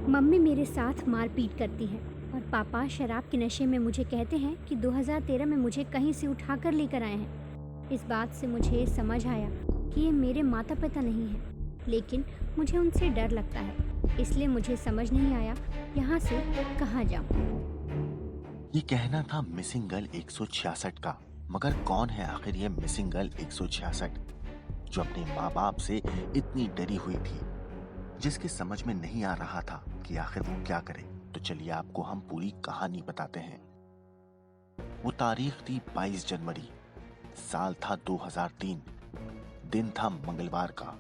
Mummy मेरे साथ मारपीट करती है और पापा शराब के नशे में मुझे कहते हैं कि 2013 में मुझे कहीं से उठाकर लेकर आए हैं। इस बात से मुझे समझ आया कि ये मेरे माता पिता नहीं हैं, लेकिन मुझे उनसे डर लगता है, इसलिए मुझे समझ नहीं आया यहाँ से कहाँ जाऊँ। ये कहना था मिसिंग गर्ल 166 का। मगर कौन है आखिर ये मिसिंग गर्ल 166 जो अपने माँ बाप से इतनी डरी हुई थी, जिसके समझ में नहीं आ रहा था कि आखिर वो क्या करे। तो चलिए आपको हम पूरी कहानी बताते हैं। वो तारीख थी 22 जनवरी, साल था 2003, दिन था मंगलवार का।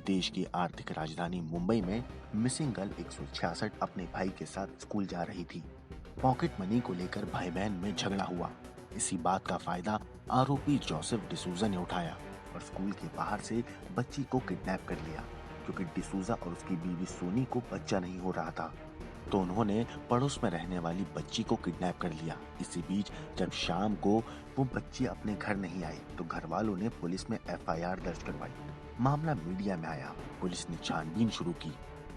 देश की आर्थिक राजधानी मुंबई में मिसिंग गर्ल 166 अपने भाई के साथ स्कूल जा रही थी। पॉकेट मनी को लेकर भाई बहन में झगड़ा हुआ। इसी बात का फायदा आरोपी जोसेफ डिसूजा ने उठाया और स्कूल के बाहर से बच्ची को किडनैप कर लिया, क्योंकि डिसूजा और उसकी बीवी सोनी को बच्चा नहीं हो रहा था। तो उन्होंने पड़ोस में रहने वाली बच्ची को किडनैप कर लिया। इसी बीच जब शाम को वो बच्ची अपने घर नहीं आई तो घर वालों ने पुलिस में एफआईआर दर्ज करवाई। मामला मीडिया में आया, पुलिस ने छानबीन शुरू की।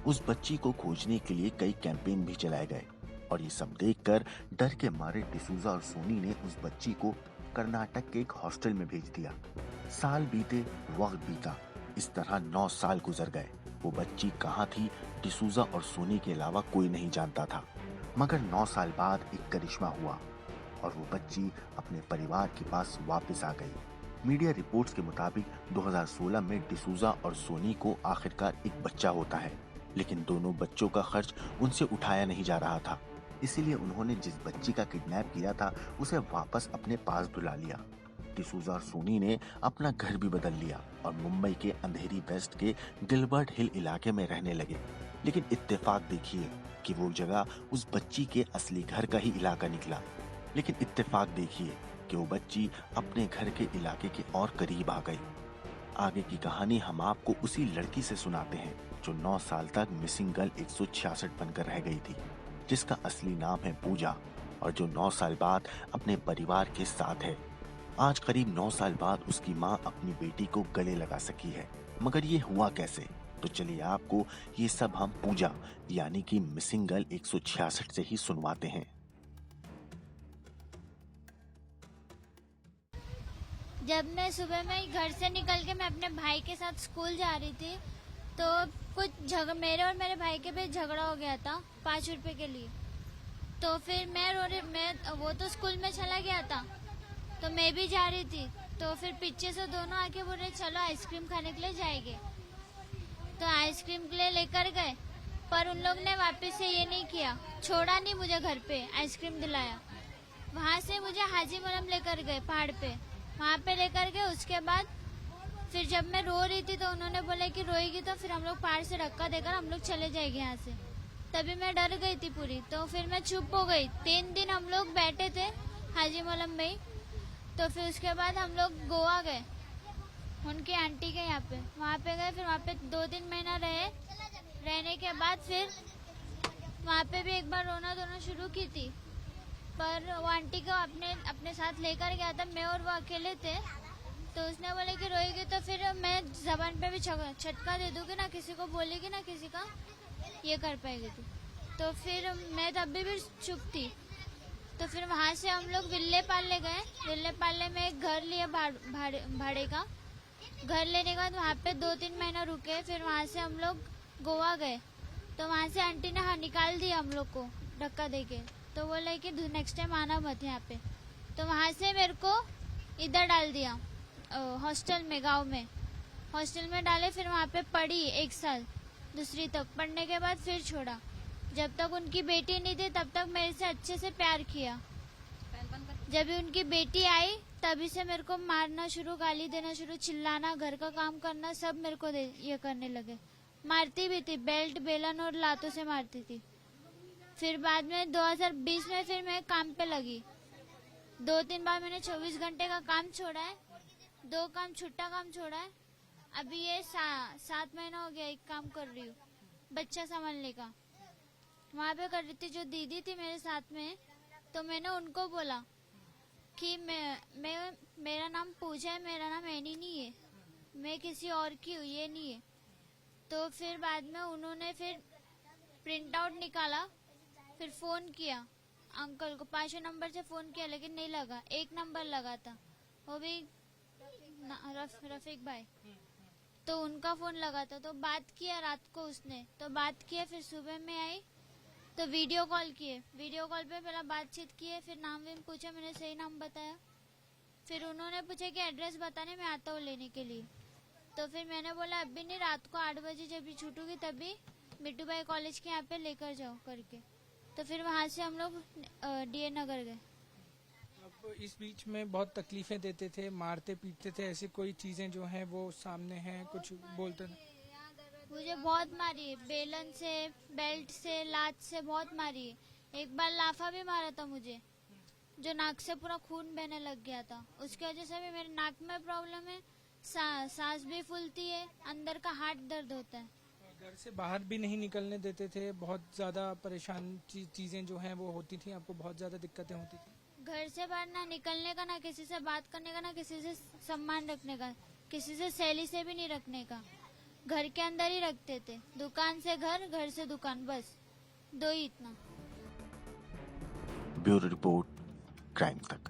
उस बच्ची को खोजने के लिए कई कैंपेन भी चलाए गए और ये सब देखकर डर के मारे डिसूजा और सोनी ने उस बच्ची को कर्नाटक के एक हॉस्टल में भेज दिया। साल बीते, वक्त बीता, इस तरह 9 साल गुजर गए। वो बच्ची कहाँ थी, डिसूजा और सोनी के अलावा कोई नहीं जानता था। मगर 9 साल बाद एक करिश्मा हुआ और वो बच्ची अपने परिवार के पास वापस आ गई। मीडिया रिपोर्ट्स के मुताबिक 2016 में डिसूजा और सोनी को आखिरकार एक बच्चा होता है, लेकिन दोनों बच्चों का खर्च उनसे उठाया नहीं जा रहा था। इसीलिए उन्होंने जिस बच्ची का किडनैप किया था उसे वापस अपने पास बुला लिया। डिसूजा और सोनी ने अपना घर भी बदल लिया और मुंबई के अंधेरी वेस्ट के गिलबर्ट हिल इलाके में रहने लगे। लेकिन इत्तेफाक देखिए कि वो जगह उस बच्ची के असली घर का ही इलाका निकला। लेकिन इत्तेफाक देखिए कि वो बच्ची अपने घर के इलाके के और करीब आ गई। आगे की कहानी हम आपको उसी लड़की से सुनाते हैं जो 9 साल तक मिसिंग गर्ल 166 बनकर रह गई थी, जिसका असली नाम है पूजा और जो 9 साल बाद अपने परिवार के साथ है। आज करीब 9 साल बाद उसकी माँ अपनी बेटी को गले लगा सकी है। मगर ये हुआ कैसे? तो चलिए आपको ये सब हम पूजा यानी कि मिसिंग गर्ल 166 से ही सुनवाते हैं। जब मैं सुबह में घर से निकल के मैं अपने भाई के साथ स्कूल जा रही थी तो मेरे और मेरे भाई के बीच झगड़ा हो गया था 5 रुपए के लिए। तो फिर वो तो स्कूल में चला गया था तो मैं भी जा रही थी। तो फिर पीछे से दोनों आके बोले चलो आइसक्रीम खाने के लिए जाएंगे। तो आइसक्रीम के लिए लेकर गए, पर उन लोग ने वापस से ये नहीं किया, छोड़ा नहीं मुझे घर पे, आइसक्रीम दिलाया। वहाँ से मुझे हाजी मलम लेकर गए पहाड़ पे, वहाँ पे लेकर गए। उसके बाद फिर जब मैं रो रही थी तो उन्होंने बोला कि रोएगी तो फिर हम लोग पहाड़ से धक्का देकर हम लोग चले जाएंगे यहाँ से। तभी मैं डर गई थी पूरी, तो फिर मैं चुप हो गई। 3 दिन हम लोग बैठे थे हाजी मलम में ही। तो फिर उसके बाद हम लोग गोवा गए उनकी आंटी के यहाँ पे, वहाँ पे गए। फिर वहाँ पे 2-3 महीना रहने के बाद फिर वहाँ पे भी एक बार रोना धोना शुरू की थी, पर वो आंटी को अपने साथ लेकर गया था। मैं और वो अकेले थे, तो उसने बोले कि रोएगी तो फिर मैं जबान पे भी छटका दे दूंगी ना, किसी को बोलेगी ना, किसी का ये कर पाएगी तो फिर मैं तब भी चुप थी। तो फिर वहाँ से हम लोग विल्ले पाले गए। विल्ले पाले में एक घर लिया भाड़े का। घर लेने के बाद वहाँ पे 2-3 महीना रुके। फिर वहाँ से हम लोग गोवा गए, तो वहाँ से आंटी ने निकाल दिया हम लोग को धक्का देके। तो बोले कि नेक्स्ट टाइम आना मत यहाँ पे। तो वहाँ से मेरे को इधर डाल दिया हॉस्टल में, गांव में हॉस्टल में डाले। फिर वहाँ पे पढ़ी 1 साल, 2री तक। पढ़ने के बाद फिर छोड़ा। जब तक उनकी बेटी नहीं थी तब तक मेरे से अच्छे से प्यार किया। जब भी उनकी बेटी आई तभी से मेरे को मारना शुरू, गाली देना शुरू, चिल्लाना, घर का काम करना सब मेरे को ये करने लगे। मारती भी थी, बेल्ट, बेलन और लातों से मारती थी। फिर बाद में 2020 में फिर मैं काम पे लगी। 2-3 बार मैंने 24 घंटे का काम छोड़ा है, 2 काम छुट्टा काम छोड़ा है। अभी ये 7 महीना हो गया एक काम कर रही हूँ, बच्चा संभालने का। वहाँ पे कर रही थी, जो दीदी थी मेरे साथ में, तो मैंने उनको बोला कि मेरा नाम पूजा है, मेरा नाम एनी नहीं है, मैं किसी और की हूँ, ये नहीं है। तो फिर बाद में उन्होंने फिर प्रिंट आउट निकाला, फिर फोन किया अंकल को, 5 नंबर से फोन किया लेकिन नहीं लगा, एक नंबर लगा था, वो भी रफीक भाई, तो उनका फोन लगा था, तो बात किया रात को उसने, तो बात किया, फिर सुबह में आई तो वीडियो कॉल किए, वीडियो कॉल पे पहला बातचीत किए, फिर नाम भी पूछा, मैंने सही नाम बताया, फिर उन्होंने पूछा कि एड्रेस बताने, मैं आता हूँ लेने के लिए, तो फिर मैंने बोला अभी नहीं, रात को 8 बजे जब भी छूटूंगी तभी मिट्टू भाई कॉलेज के यहाँ पे लेकर जाओ करके, तो फिर वहाँ से हम लोग डीए नगर गए। अब इस बीच में बहुत तकलीफें देते थे, मारते पीटते थे, ऐसी कोई चीजें जो हैं वो सामने हैं, कुछ बोलते थे? मुझे बहुत मारी है, बेलन से, बेल्ट से, लात से बहुत मारी है। एक बार लाफा भी मारा था मुझे, जो नाक से पूरा खून बहने लग गया था, उसकी वजह से भी मेरे नाक में प्रॉब्लम है, सांस भी फूलती है, अंदर का हार्ट दर्द होता है। घर से बाहर भी नहीं निकलने देते थे, बहुत ज्यादा परेशान चीजें जो हैं वो होती थी, आपको बहुत ज्यादा दिक्कतें होती थी? घर से बाहर ना निकलने का, ना किसी से बात करने का, ना किसी से सम्मान रखने का, किसी से सहेली से भी नहीं रखने का, घर के अंदर ही रखते थे, दुकान से घर, घर से दुकान, बस 2 ही इतना। ब्यूरो रिपोर्ट, क्राइम तक।